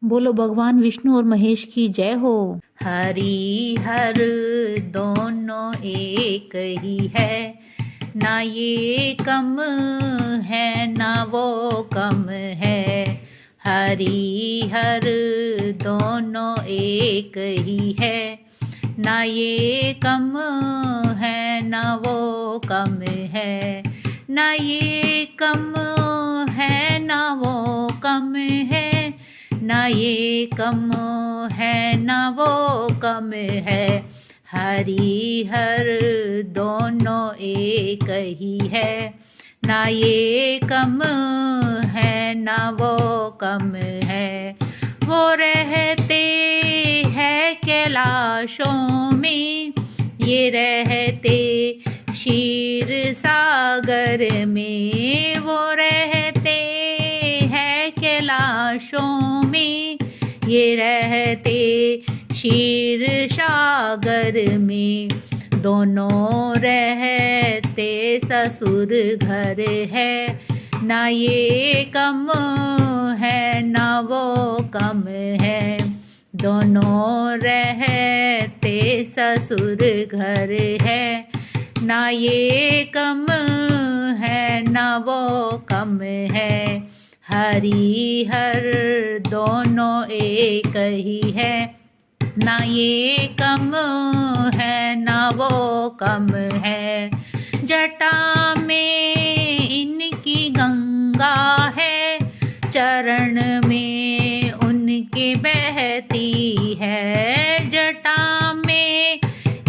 बोलो भगवान विष्णु और महेश की जय हो। हरि हर दोनों एक ही है, ना ये कम है ना वो कम है। हरि हर दोनों एक ही है, ना ये कम है ना वो कम है। ना ये कम है ना वो कम है, ना ये कम है ना वो कम है। हरि हर दोनों एक ही है, ना ये कम है ना वो कम है। वो रहते हैं कैलाशों में, ये रहते क्षीर सागर में। वो रहते हैं कैलाशों में, ये रहते क्षीर सागर में। दोनों रहते ससुर घर है, ना ये कम है ना वो कम है। दोनों रहते ससुर घर है, ना ये कम है ना वो कम है। हरि हर दोनों एक ही है, ना ये कम है ना वो कम है। जटा में इनकी गंगा है, चरण में उनके बहती है। जटा में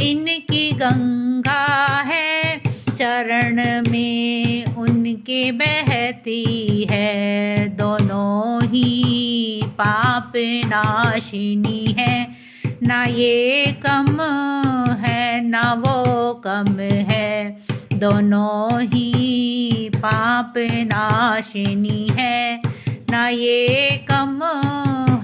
इनकी गंगा है, चरण में उनके बहती है। दोनों ही पाप नाशिनी है, ना ये कम है ना वो कम है। दोनों ही पाप नाशिनी है, ना ये कम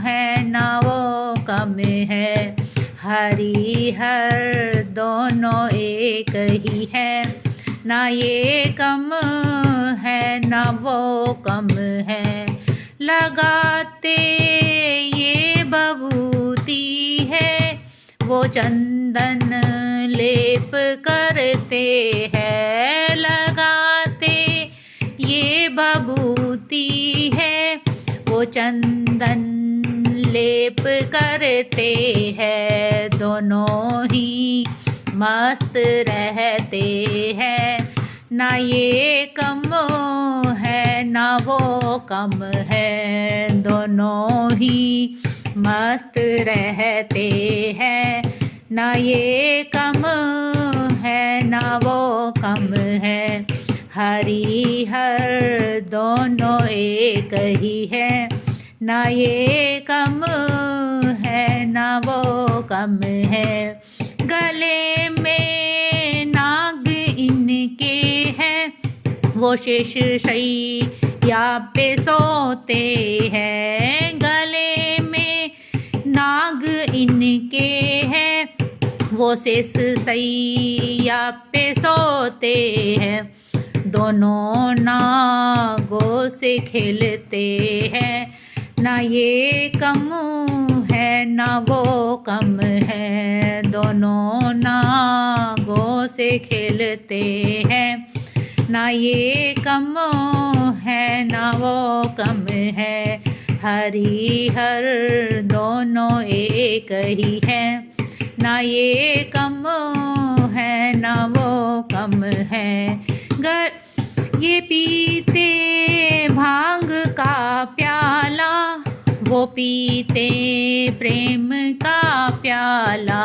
है ना वो कम है। हरि हर दोनों एक ही है, ना ये कम है ना वो कम है। लगाते ये बबूती है, वो चंदन लेप करते हैं। लगाते ये बबूती है, वो चंदन लेप करते हैं। दोनों ही मस्त रहते हैं, ना ये कम है ना वो कम है। दोनों ही मस्त रहते हैं, ना ये कम है ना वो कम है। हरि हर दोनों एक ही है, ना ये कम है ना वो कम है। गले में नाग इनके हैं, वो शेष शैया पे सोते हैं। गले में नाग इनके हैं, वो शेष शैया पे सोते हैं। दोनों नागों से खेलते हैं, ना ये कम है ना वो कम है। दोनों नागों से खेलते हैं, ना ये कम है ना वो कम है। हरि हर दोनों एक ही है, ना ये कम है ना वो कम है। ये पीते भांग का प्याला, वो पीते प्रेम का प्याला।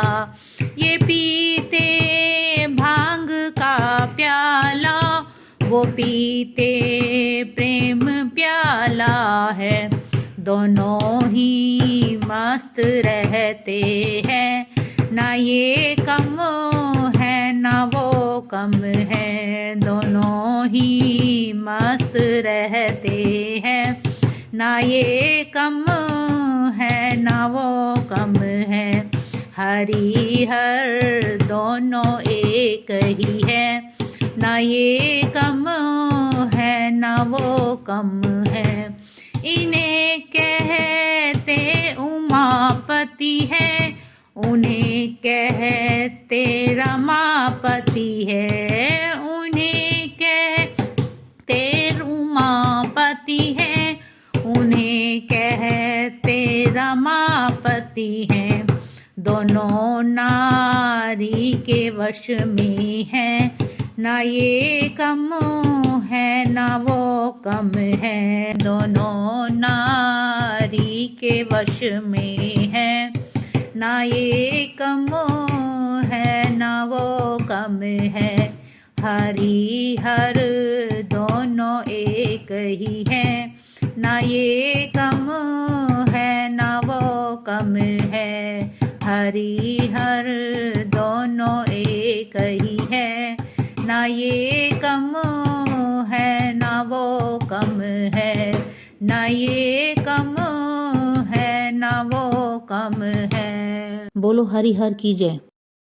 ये पीते भांग का प्याला, वो पीते प्रेम प्याला है। दोनों ही मस्त रहते हैं, ना ये कम है ना वो कम है। दोनों ही मस्त रहते हैं, ना ये कम है ना वो कम है। हरि हर दोनों एक ही है, ना ये कम है ना वो कम है। इन्हें कहते उमापति है, उन्हें कहते रमापति है, उन्हें कहते उमापति है, उन्हें कहते रमापति हैं। दोनों नारी के वश में है, ना ये कम है ना वो कम है। दोनों नारी के वश में है, ना ये कम है ना वो कम है। हरि हर दोनों एक ही है, ना ये कम है ना वो कम है। हरि हर दोनों एक ही है, ना ये कम है ना वो कम है, ना ये कम है ना वो कम है। बोलो हरि हर की जय।